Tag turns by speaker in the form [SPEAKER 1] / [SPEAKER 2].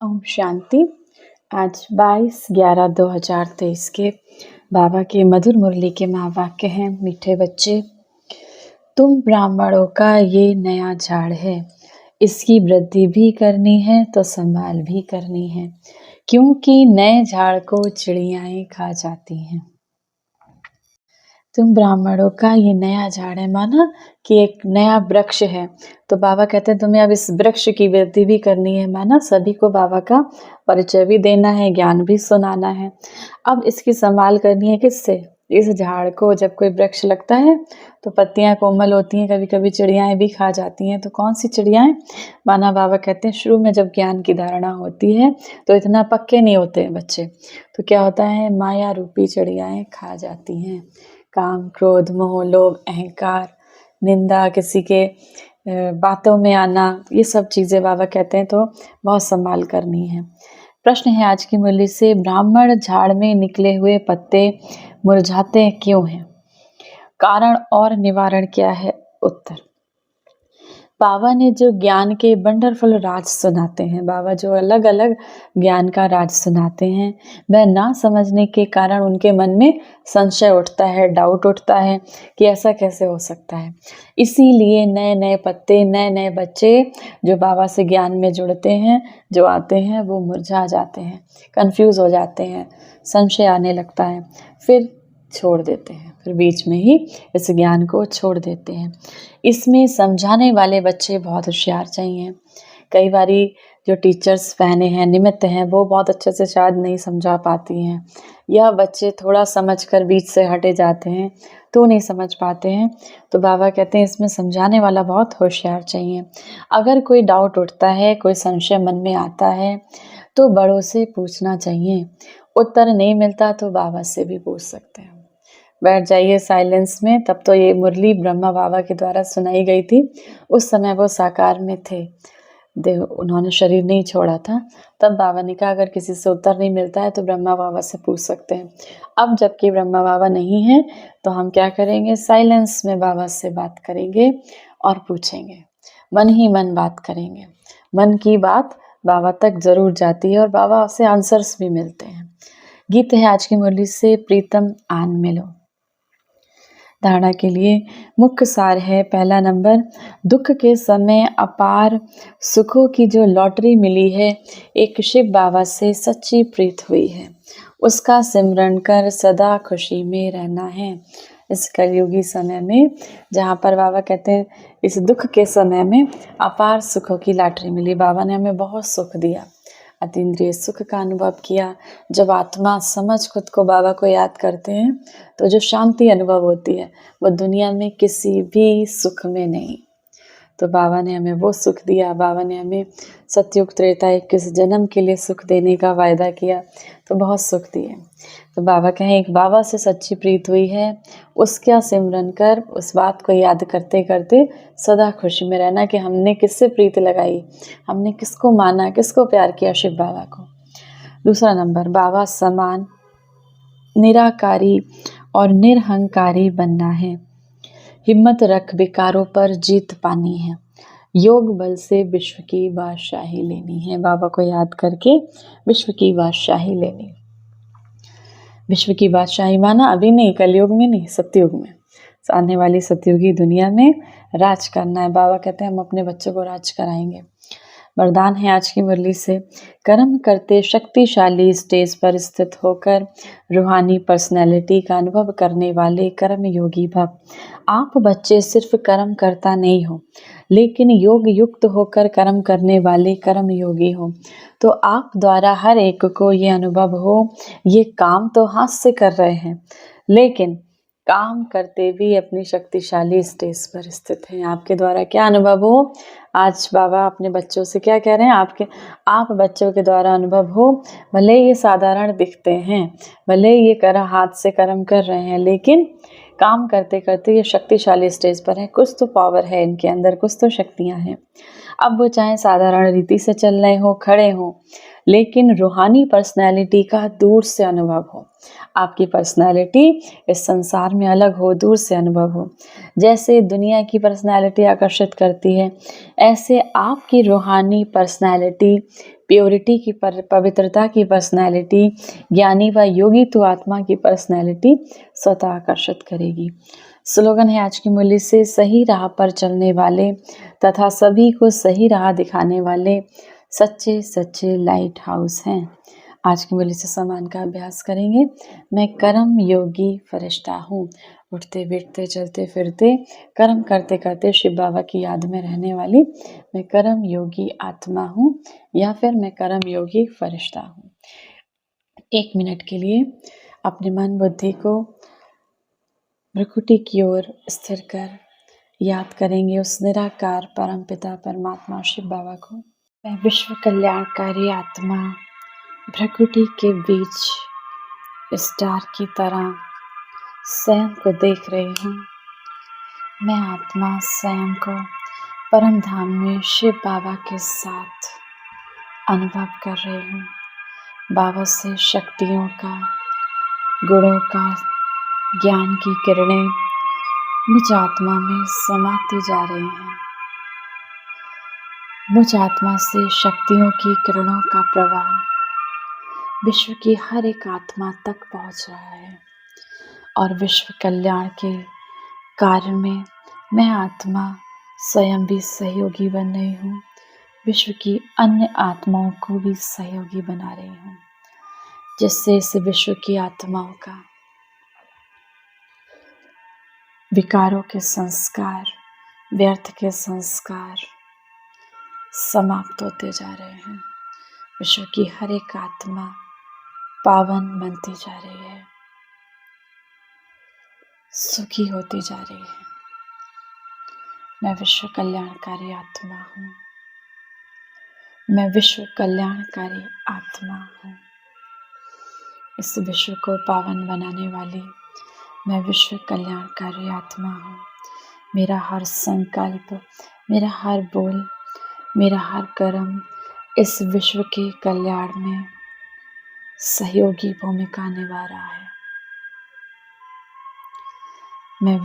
[SPEAKER 1] ओम शांति। आज 22/11/2023 के बाबा के मधुर मुरली के महावाक्य हैं। मीठे बच्चे, तुम ब्राह्मणों का ये नया झाड़ है, इसकी वृद्धि भी करनी है तो संभाल भी करनी है, क्योंकि नए झाड़ को चिड़ियाएं खा जाती हैं। तुम ब्राह्मणों का ये नया झाड़ है, माना कि एक नया वृक्ष है। तो बाबा कहते हैं तुम्हें अब इस वृक्ष की वृद्धि भी करनी है, माना सभी को बाबा का परिचय भी देना है, ज्ञान भी सुनाना है। अब इसकी संभाल करनी है किससे? इस झाड़ को जब कोई वृक्ष लगता है तो पत्तियां कोमल होती हैं, कभी कभी चिड़ियाएं भी खा जाती हैं। तो कौन सी चिड़ियाएं? माना बाबा कहते हैं शुरू में जब ज्ञान की धारणा होती है तो इतना पक्के नहीं होते बच्चे, तो क्या होता है, माया रूपी चिड़ियाएं खा जाती हैं। काम, क्रोध, मोह, लोभ, अहंकार, निंदा, किसी के बातों में आना, ये सब चीज़ें बाबा कहते हैं तो बहुत संभाल करनी है। प्रश्न है आज की मुरली से, ब्राह्मण झाड़ में निकले हुए पत्ते मुरझाते क्यों हैं? कारण और निवारण क्या है? उत्तर, बाबा ने जो ज्ञान के वंडरफुल राज सुनाते हैं, बाबा जो अलग अलग ज्ञान का राज सुनाते हैं, वह ना समझने के कारण उनके मन में संशय उठता है, डाउट उठता है कि ऐसा कैसे हो सकता है। इसीलिए नए नए पत्ते, नए नए बच्चे जो बाबा से ज्ञान में जुड़ते हैं, जो आते हैं, वो मुरझा जाते हैं, कंफ्यूज हो जाते हैं, संशय आने लगता है, फिर छोड़ देते हैं, फिर बीच में ही इस ज्ञान को छोड़ देते हैं। इसमें समझाने वाले बच्चे बहुत होशियार चाहिए। कई बारी जो टीचर्स बहने हैं, निमित्त हैं, वो बहुत अच्छे से शायद नहीं समझा पाती हैं, या बच्चे थोड़ा समझकर बीच से हटे जाते हैं तो नहीं समझ पाते हैं। तो बाबा कहते हैं इसमें समझाने वाला बहुत होशियार चाहिए। अगर कोई डाउट उठता है, कोई संशय मन में आता है तो बड़ों से पूछना चाहिए। उत्तर नहीं मिलता तो बाबा से भी पूछ सकते हैं। बैठ जाइए साइलेंस में। तब तो ये मुरली ब्रह्मा बाबा के द्वारा सुनाई गई थी, उस समय वो साकार में थे, देव उन्होंने शरीर नहीं छोड़ा था। तब बाबा ने कहा अगर किसी से उत्तर नहीं मिलता है तो ब्रह्मा बाबा से पूछ सकते हैं। अब जबकि ब्रह्मा बाबा नहीं है तो हम क्या करेंगे, साइलेंस में बाबा से बात करेंगे और पूछेंगे, मन ही मन बात करेंगे। मन की बात बाबा तक जरूर जाती है और बाबा से आंसर्स भी मिलते हैं। गीत है आज की मुरली से, प्रीतम आन मिलो। धारणा के लिए मुख्य सार है, पहला नंबर, दुख के समय अपार सुखों की जो लॉटरी मिली है, एक शिव बाबा से सच्ची प्रीत हुई है, उसका सिमरन कर सदा खुशी में रहना है। इस कलयुगी समय में जहाँ पर बाबा कहते हैं इस दुख के समय में अपार सुखों की लॉटरी मिली, बाबा ने हमें बहुत सुख दिया, अतीन्द्रिय सुख का अनुभव किया। जब आत्मा समझ खुद को बाबा को याद करते हैं तो जो शांति अनुभव होती है वो दुनिया में किसी भी सुख में नहीं। तो बाबा ने हमें वो सुख दिया, बाबा ने हमें सतयुग त्रेता 21 जन्म के लिए सुख देने का वायदा किया, तो बहुत सुख दिए। तो बाबा कहें एक बाबा से सच्ची प्रीत हुई है, उसका सिमरन कर, उस बात को याद करते करते सदा खुशी में रहना कि हमने किससे प्रीत लगाई, हमने किसको माना, किसको प्यार किया, शिव बाबा को। दूसरा नंबर, बाबा समान निराकारी और निरहंकारी बनना है, हिम्मत रख विकारों पर जीत पानी है, योग बल से विश्व की बादशाही लेनी है। बाबा को याद करके विश्व की बादशाही लेनी। विश्व की बादशाही माना अभी नहीं, कलयुग में नहीं, सतयुग में, आने वाली सतयुगी दुनिया में राज करना है। बाबा कहते हैं हम अपने बच्चों को राज कराएंगे। वरदान है आज की मुरली से, कर्म करते शक्तिशाली स्टेज पर स्थित होकर रूहानी पर्सनैलिटी का अनुभव करने वाले कर्म योगी भव। आप बच्चे सिर्फ कर्म करता नहीं हो, लेकिन योग युक्त होकर कर्म करने वाले कर्म योगी हो। तो आप द्वारा हर एक को ये अनुभव हो, ये काम तो हाथ से कर रहे हैं, लेकिन काम करते भी अपनी शक्तिशाली स्टेज पर स्थित हैं। आपके द्वारा क्या अनुभव हो, आज बाबा अपने बच्चों से क्या कह रहे हैं, आप बच्चों के द्वारा अनुभव हो, भले ये साधारण दिखते हैं, भले ये हाथ से कर्म कर रहे हैं, लेकिन काम करते करते ये शक्तिशाली स्टेज पर है, कुछ तो पावर है इनके अंदर, कुछ तो शक्तियाँ हैं। अब वो चाहे साधारण रीति से चल रहे हो, खड़े हो, लेकिन रूहानी पर्सनैलिटी का दूर से अनुभव हो। आपकी पर्सनैलिटी इस संसार में अलग हो, दूर से अनुभव हो। जैसे दुनिया की पर्सनैलिटी आकर्षित करती है, ऐसे आपकी रूहानी पर्सनैलिटी, प्योरिटी की पवित्रता की पर्सनैलिटी, ज्ञानी व योगी तो आत्मा की पर्सनैलिटी स्वतः आकर्षित करेगी। स्लोगन है आज की मुरली से, सही राह पर चलने वाले तथा सभी को सही राह दिखाने वाले सच्चे सच्चे लाइट हाउस हैं। आज की मुरली से सम्मान का अभ्यास करेंगे। मैं कर्म योगी फरिश्ता हूँ। उठते बैठते चलते फिरते कर्म करते करते शिव बाबा की याद में रहने वाली मैं कर्म योगी आत्मा हूँ, या फिर मैं कर्म योगी फरिश्ता हूँ। 1 मिनट के लिए अपने मन बुद्धि को भ्रुकुटी की ओर स्थिर कर याद करेंगे उस निराकार परम पिता परमात्मा शिव बाबा को। मैं विश्व कल्याणकारी आत्मा भ्रुकुटी के बीच स्टार की तरह स्वयं को देख रही हूँ। मैं आत्मा स्वयं को परम धाम में शिव बाबा के साथ अनुभव कर रही हूँ। बाबा से शक्तियों का, गुणों का, ज्ञान की किरणें मुझ आत्मा में समाती जा रही हैं। मुझ आत्मा से शक्तियों की किरणों का प्रवाह विश्व की हर एक आत्मा तक पहुंच रहा है और विश्व कल्याण के कार्य में मैं आत्मा स्वयं भी सहयोगी बन रही हूँ। विश्व की अन्य आत्माओं को भी सहयोगी बना रही हूँ, जिससे इस विश्व की आत्माओं का विकारों के संस्कार, व्यर्थ के संस्कार समाप्त होते जा रहे हैं। विश्व की हर एक आत्मा पावन बनती जा रही है, सुखी होती जा रही है। मैं विश्व कल्याणकारी आत्मा हूँ। मैं विश्व कल्याणकारी आत्मा हूँ। इस विश्व को पावन बनाने वाली मैं विश्व कल्याणकारी आत्मा हूँ। मेरा हर संकल्प, मेरा हर बोल, मेरा हर कर्म इस विश्व के कल्याण में सहयोगी भूमिका निभा रहा है।